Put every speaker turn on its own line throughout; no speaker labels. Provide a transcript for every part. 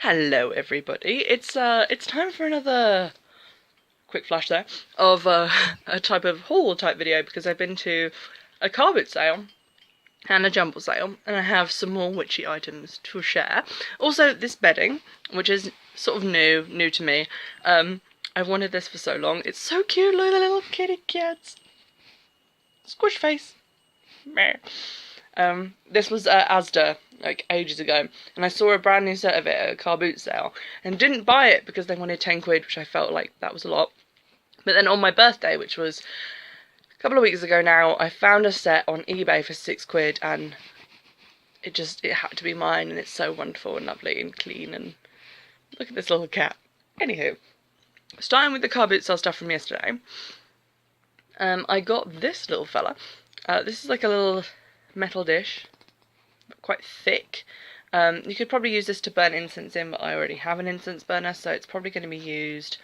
Hello everybody, it's time for another quick flash there of a type of haul type video because I've been to a Carboot sale and a Jumble Sale and I have some more witchy items to share. Also this bedding, which is sort of new to me. I've wanted this for so long. It's so cute, look at the little kitty cats. Squish face. Meh. This was at Asda, like, ages ago, and I saw a brand new set of it at a Carboot sale, and didn't buy it because they wanted 10 quid, which I felt like that was a lot. But then on my birthday, which was a couple of weeks ago now, I found a set on eBay for 6 quid, and it had to be mine, and it's so wonderful and lovely and clean, and look at this little cat. Anywho, starting with the Carboot sale stuff from yesterday, I got this little fella. This is like a little metal dish, quite thick. You could probably use this to burn incense in, but I already have an incense burner, so it's probably going to be used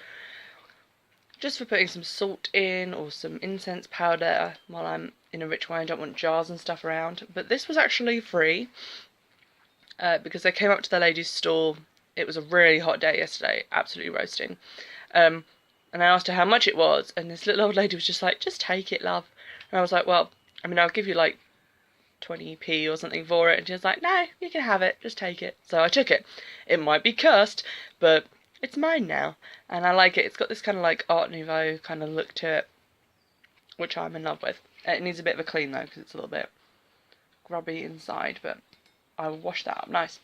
just for putting some salt in or some incense powder while I'm in a ritual. I don't want jars and stuff around. But this was actually free because I came up to the lady's stall. It was a really hot day yesterday, absolutely roasting. And I asked her how much it was, and this little old lady was just like, "Just take it, love." And I was like, "Well, I mean, I'll give you like 20p or something for it," and she was like, "No, you can have it, just take it." So I took it. It might be cursed, but it's mine now, and I like it. It's got this kind of like Art Nouveau kind of look to it, which I'm in love with. It needs a bit of a clean though, because it's a little bit grubby inside, but I will wash that up nice.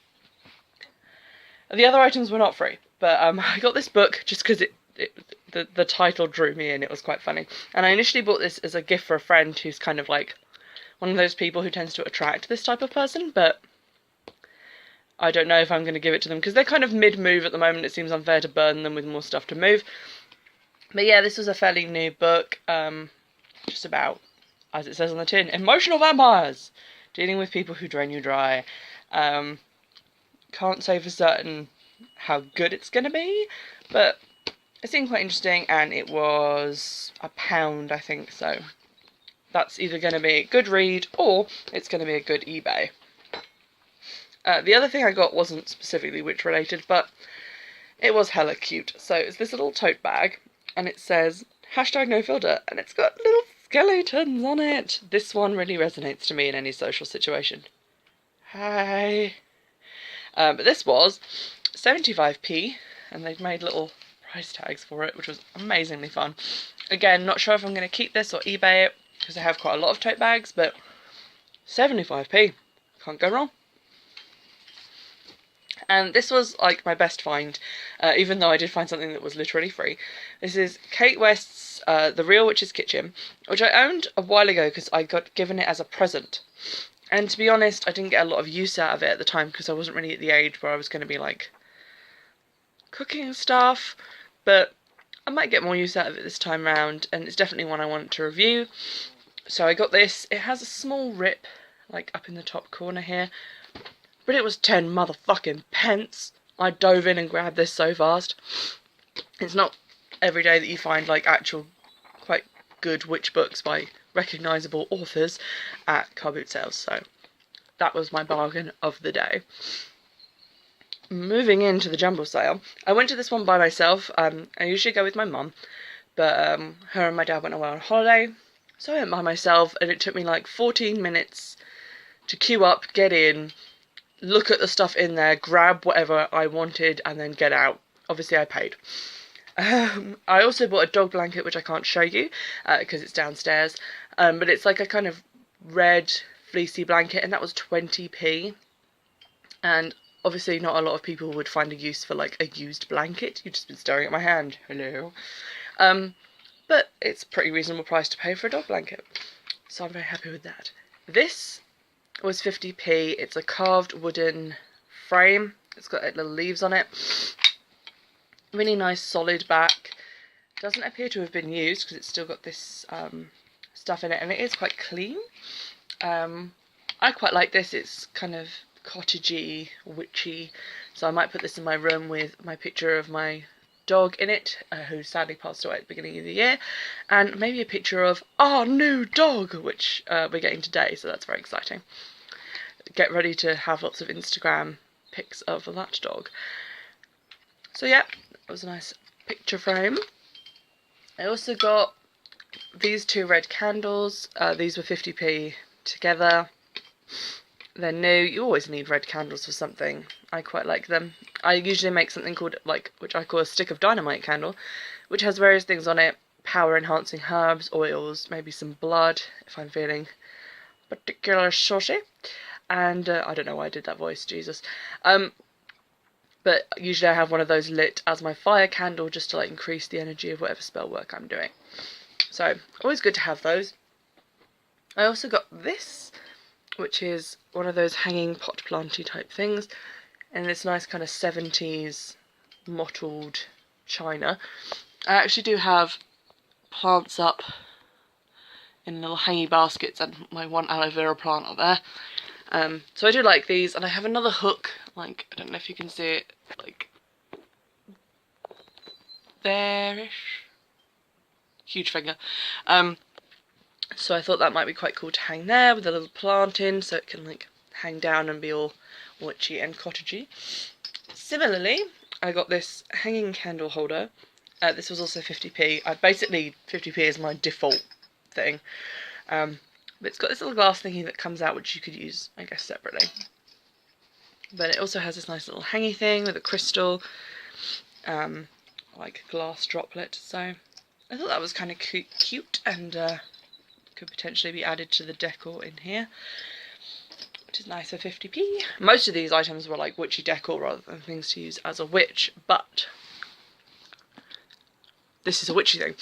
The other items were not free, but I got this book just because the title drew me in. It was quite funny, and I initially bought this as a gift for a friend who's kind of like one of those people who tends to attract this type of person, but I don't know if I'm going to give it to them because they're kind of mid-move at the moment. It seems unfair to burden them with more stuff to move. But yeah, this was a fairly new book, just about, as it says on the tin, emotional vampires, dealing with people who drain you dry. Can't say for certain how good it's going to be, but it seemed quite interesting, and it was £1, I think, so that's either going to be a good read or it's going to be a good eBay. The other thing I got wasn't specifically witch related, but it was hella cute. So it's this little tote bag, and it says #NoFilter, and it's got little skeletons on it. This one really resonates to me in any social situation. Hi. But this was 75p, and they've made little price tags for it, which was amazingly fun. Again, not sure if I'm going to keep this or eBay it, because I have quite a lot of tote bags, but 75p, can't go wrong. And this was like my best find, even though I did find something that was literally free. This is Kate West's The Real Witch's Kitchen, which I owned a while ago because I got given it as a present. And to be honest, I didn't get a lot of use out of it at the time because I wasn't really at the age where I was going to be like cooking stuff, but I might get more use out of it this time round, and it's definitely one I want to review. So I got this. It has a small rip, like up in the top corner here, but it was 10 motherfucking pence. I dove in and grabbed this so fast. It's not every day that you find like actual quite good witch books by recognisable authors at Carboot sales, so that was my bargain of the day. Moving into the Jumble sale, I went to this one by myself. I usually go with my mum, but her and my dad went away on holiday, so I went by myself, and it took me like 14 minutes to queue up, get in, look at the stuff in there, grab whatever I wanted, and then get out. Obviously I paid. I also bought a dog blanket, which I can't show you because it's downstairs, but it's like a kind of red fleecy blanket, and that was 20p, and obviously not a lot of people would find a use for like a used blanket. You've just been staring at my hand, hello. But it's a pretty reasonable price to pay for a dog blanket, so I'm very happy with that. This was 50p. It's a carved wooden frame. It's got little leaves on it. Really nice solid back. Doesn't appear to have been used because it's still got this stuff in it, and it is quite clean. I quite like this. It's kind of cottagey, witchy, so I might put this in my room with my picture of my dog in it, who sadly passed away at the beginning of the year, and maybe a picture of our new dog, which we're getting today, so that's very exciting. Get ready to have lots of Instagram pics of that dog. So yeah, that was a nice picture frame. I also got these 2 red candles. These were 50p together. They're new. You always need red candles for something. I quite like them. I usually make something called, which I call a stick of dynamite candle, which has various things on it. Power enhancing herbs, oils, maybe some blood if I'm feeling particularly saucy. And I don't know why I did that voice, Jesus. But usually I have one of those lit as my fire candle just to like increase the energy of whatever spell work I'm doing. So always good to have those. I also got this, which is one of those hanging pot planty type things, and this nice kind of 70s mottled china. I actually do have plants up in little hanging baskets and my one aloe vera plant up there. So I do like these, and I have another hook, like, I don't know if you can see it, like, there-ish. Huge finger. So I thought that might be quite cool to hang there with a little plant in, so it can, like, hang down and be all witchy and cottagey. Similarly, I got this hanging candle holder. This was also 50p. Basically, 50p is my default thing. But it's got this little glass thingy that comes out, which you could use, I guess, separately. But it also has this nice little hangy thing with a crystal, like a glass droplet. So I thought that was kind of cute and could potentially be added to the decor in here, which is nice for 50p. Most of these items were like witchy decor rather than things to use as a witch, but this is a witchy thing.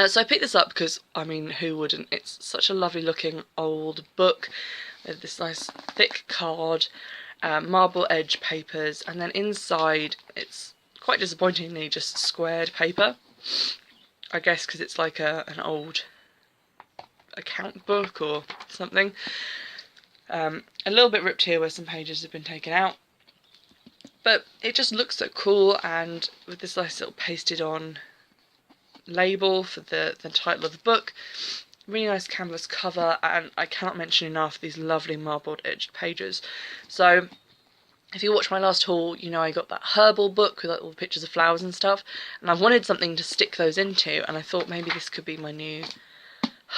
So I picked this up because, I mean, who wouldn't? It's such a lovely looking old book with this nice thick card, marble edge papers, and then inside it's quite disappointingly just squared paper. I guess because it's like an old account book or something. A little bit ripped here where some pages have been taken out. But it just looks so cool, and with this nice little pasted on label for the title of the book, really nice canvas cover, and I cannot mention enough these lovely marbled edged pages. So if you watch my last haul, you know I got that Herbal Book with like all the pictures of flowers and stuff, and I wanted something to stick those into, and I thought maybe this could be my new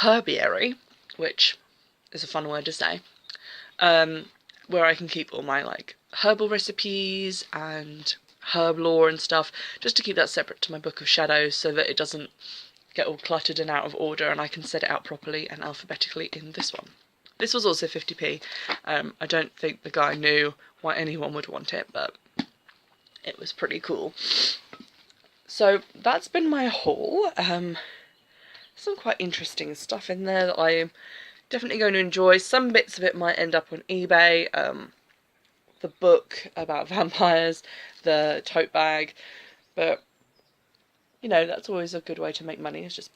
Herbiary, which is a fun word to say, where I can keep all my like herbal recipes and herb lore and stuff, just to keep that separate to my Book of Shadows so that it doesn't get all cluttered and out of order, and I can set it out properly and alphabetically in this one. This was also 50p. I don't think the guy knew why anyone would want it, but it was pretty cool. So that's been my haul. Some quite interesting stuff in there that I'm definitely going to enjoy. Some bits of it might end up on eBay. The book about vampires, the tote bag, but you know, that's always a good way to make money, is just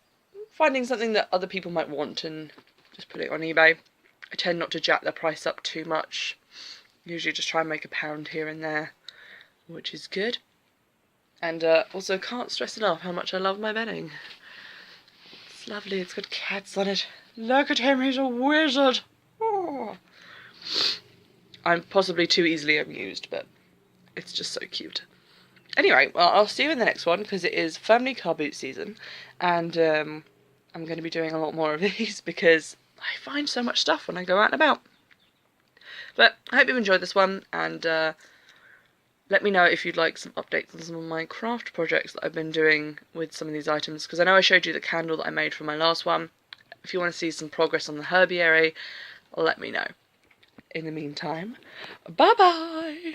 finding something that other people might want and just put it on eBay. I tend not to jack the price up too much, usually just try and make £1 here and there, which is good. And also can't stress enough how much I love my bedding. It's lovely, it's got cats on it. Look at him, he's a wizard! Oh. I'm possibly too easily amused, but it's just so cute. Anyway, well, I'll see you in the next one, because it is firmly Carboot season, and I'm going to be doing a lot more of these, because I find so much stuff when I go out and about. But I hope you've enjoyed this one, and let me know if you'd like some updates on some of my craft projects that I've been doing with some of these items, because I know I showed you the candle that I made for my last one. If you want to see some progress on the herbiary, let me know. In the meantime, bye-bye!